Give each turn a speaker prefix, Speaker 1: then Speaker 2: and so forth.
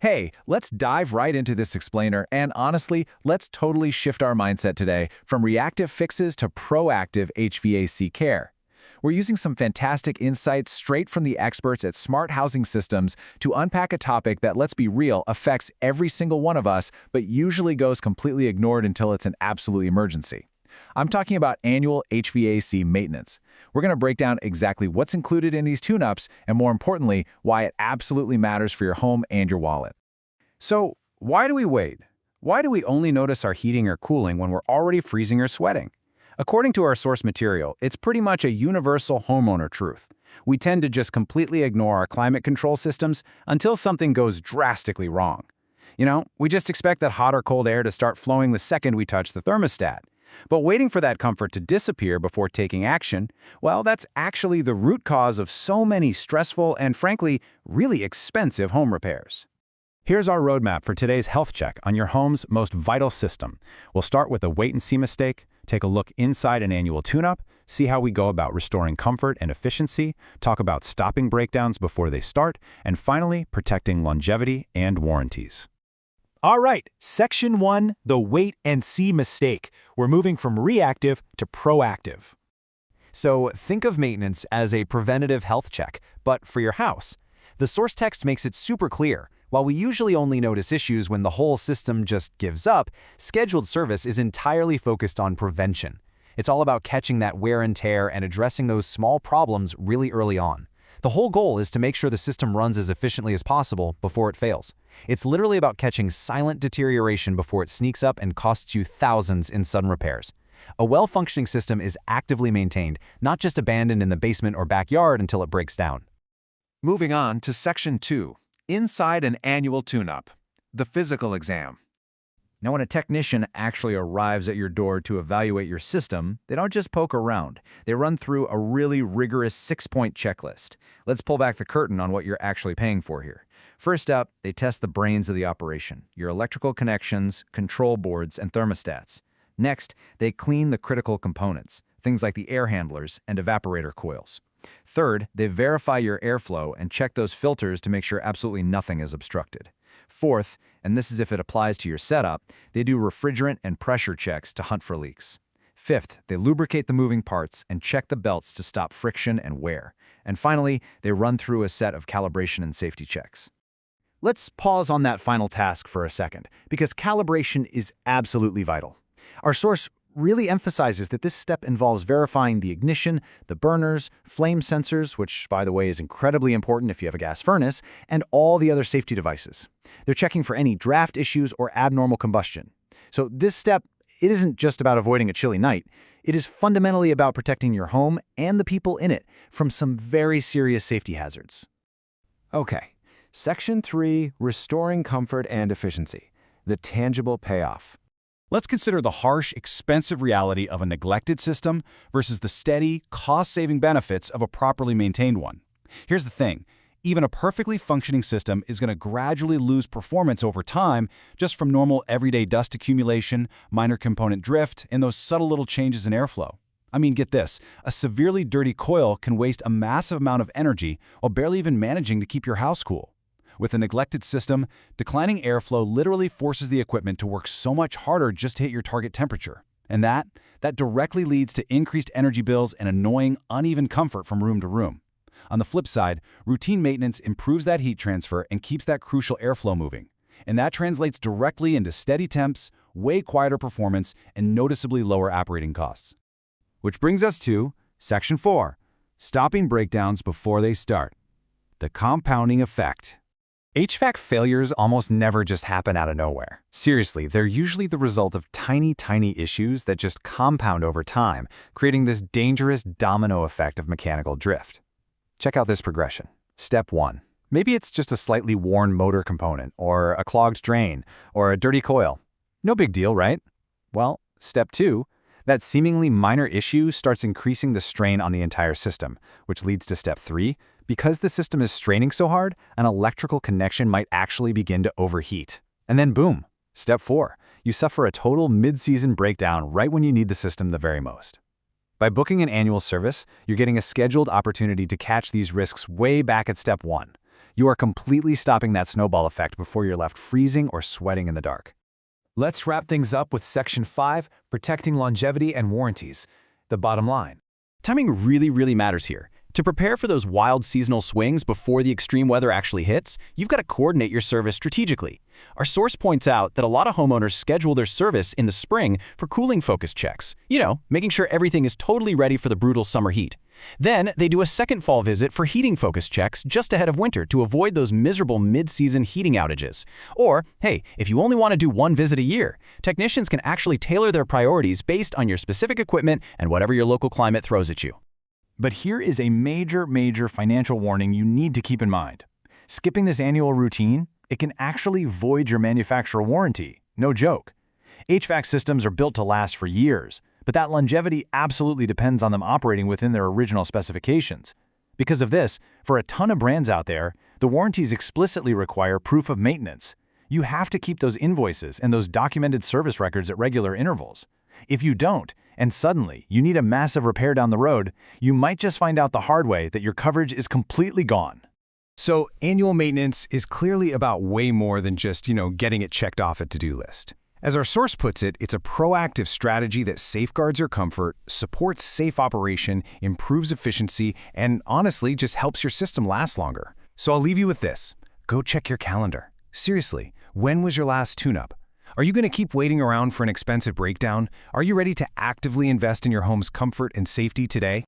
Speaker 1: Hey, let's dive right into this explainer, and honestly, let's totally shift our mindset today from reactive fixes to proactive HVAC care. We're using some fantastic insights straight from the experts at Smart Housing Systems to unpack a topic that, let's be real, affects every single one of us, but usually goes completely ignored until it's an absolute emergency. I'm talking about annual HVAC maintenance. We're going to break down exactly what's included in these tune-ups and, more importantly, why it absolutely matters for your home and your wallet.
Speaker 2: So, why do we wait? Why do we only notice our heating or cooling when we're already freezing or sweating? According to our source material, it's pretty much a universal homeowner truth. We tend to just completely ignore our climate control systems until something goes drastically wrong. We just expect that hot or cold air to start flowing the second we touch the thermostat. But waiting for that comfort to disappear before taking action, well, that's actually the root cause of so many stressful and, frankly, really expensive home repairs. Here's our roadmap for today's health check on your home's most vital system. We'll start with a wait-and-see mistake, take a look inside an annual tune-up, see how we go about restoring comfort and efficiency, talk about stopping breakdowns before they start, and finally, protecting longevity and warranties.
Speaker 3: All right, Section 1, the wait-and-see mistake. We're moving from reactive to proactive. So think of maintenance as a preventative health check, but for your house. The source text makes it super clear. While we usually only notice issues when the whole system just gives up, scheduled service is entirely focused on prevention. It's all about catching that wear and tear and addressing those small problems really early on. The whole goal is to make sure the system runs as efficiently as possible before it fails. It's literally about catching silent deterioration before it sneaks up and costs you thousands in sudden repairs. A well-functioning system is actively maintained, not just abandoned in the basement or backyard until it breaks down.
Speaker 4: Moving on to Section 2, inside an annual tune-up, the physical exam.
Speaker 1: Now, when a technician actually arrives at your door to evaluate your system, they don't just poke around. They run through a really rigorous 6-point checklist. Let's pull back the curtain on what you're actually paying for here. First up, they test the brains of the operation, your electrical connections, control boards, and thermostats. Next, they clean the critical components, things like the air handlers and evaporator coils. Third, they verify your airflow and check those filters to make sure absolutely nothing is obstructed. Fourth, and this is if it applies to your setup, they do refrigerant and pressure checks to hunt for leaks. Fifth, they lubricate the moving parts and check the belts to stop friction and wear. And finally, they run through a set of calibration and safety checks.
Speaker 3: Let's pause on that final task for a second, because calibration is absolutely vital. Our source really emphasizes that this step involves verifying the ignition, the burners, flame sensors, which, by the way, is incredibly important if you have a gas furnace, and all the other safety devices. They're checking for any draft issues or abnormal combustion. So this step, it isn't just about avoiding a chilly night. It is fundamentally about protecting your home and the people in it from some very serious safety hazards.
Speaker 2: Okay, Section 3, restoring comfort and efficiency, the tangible payoff.
Speaker 5: Let's consider the harsh, expensive reality of a neglected system versus the steady, cost-saving benefits of a properly maintained one. Here's the thing. Even a perfectly functioning system is going to gradually lose performance over time just from normal everyday dust accumulation, minor component drift, and those subtle little changes in airflow. I mean, get this. A severely dirty coil can waste a massive amount of energy while barely even managing to keep your house cool. With a neglected system, declining airflow literally forces the equipment to work so much harder just to hit your target temperature. And that directly leads to increased energy bills and annoying, uneven comfort from room to room. On the flip side, routine maintenance improves that heat transfer and keeps that crucial airflow moving. And that translates directly into steady temps, way quieter performance, and noticeably lower operating costs.
Speaker 2: Which brings us to Section 4, stopping breakdowns before they start, the compounding effect.
Speaker 3: HVAC failures almost never just happen out of nowhere. Seriously, they're usually the result of tiny issues that just compound over time, creating this dangerous domino effect of mechanical drift. Check out this progression. Step 1. Maybe it's just a slightly worn motor component, or a clogged drain, or a dirty coil. No big deal, right? Well, Step 2. That seemingly minor issue starts increasing the strain on the entire system, which leads to Step 3. Because the system is straining so hard, an electrical connection might actually begin to overheat. And then boom, Step 4, you suffer a total mid-season breakdown right when you need the system the very most. By booking an annual service, you're getting a scheduled opportunity to catch these risks way back at Step 1.
Speaker 1: You are completely stopping that snowball effect before you're left freezing or sweating in the dark.
Speaker 3: Let's wrap things up with Section 5, protecting longevity and warranties. The bottom line.
Speaker 2: Timing really matters here. To prepare for those wild seasonal swings before the extreme weather actually hits, you've got to coordinate your service strategically. Our source points out that a lot of homeowners schedule their service in the spring for cooling focus checks. Making sure everything is totally ready for the brutal summer heat. Then they do a second fall visit for heating focus checks just ahead of winter to avoid those miserable mid-season heating outages. Or, hey, if you only want to do one visit a year, technicians can actually tailor their priorities based on your specific equipment and whatever your local climate throws at you.
Speaker 1: But here is a major financial warning you need to keep in mind. Skipping this annual routine, it can actually void your manufacturer warranty. No joke. HVAC systems are built to last for years, but that longevity absolutely depends on them operating within their original specifications. Because of this, for a ton of brands out there, the warranties explicitly require proof of maintenance. You have to keep those invoices and those documented service records at regular intervals. If you don't, and suddenly you need a massive repair down the road, you might just find out the hard way that your coverage is completely gone.
Speaker 3: So annual maintenance is clearly about way more than just, getting it checked off a to-do list. As our source puts it, it's a proactive strategy that safeguards your comfort, supports safe operation, improves efficiency, and honestly just helps your system last longer. So I'll leave you with this. Go check your calendar. Seriously, when was your last tune-up? Are you going to keep waiting around for an expensive breakdown? Are you ready to actively invest in your home's comfort and safety today?